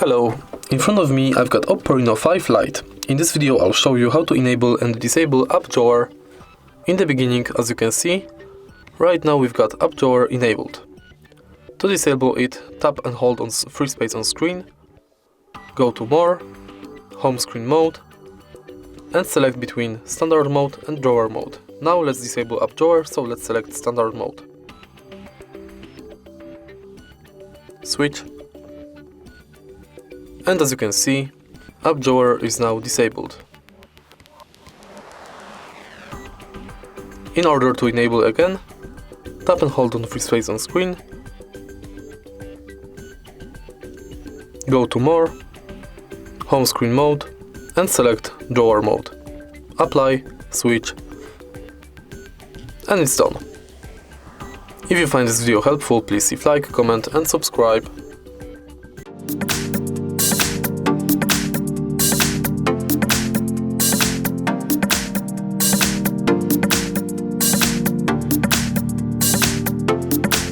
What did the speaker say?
Hello, in front of me I've got Oppo Reno 5 Lite. In this video I'll show you how to enable and disable app drawer. In the beginning, as you can see, right now we've got app drawer enabled. To disable it, tap and hold on free space on screen, go to More, Home Screen mode, and select between Standard mode and Drawer mode. Now let's disable app drawer, so let's select Standard mode. Switch. And as you can see, app drawer is now disabled. In order to enable again, tap and hold on free space on screen, go to More, Home Screen mode, and select Drawer mode. Apply, switch, and it's done. If you find this video helpful, please leave like, comment and subscribe.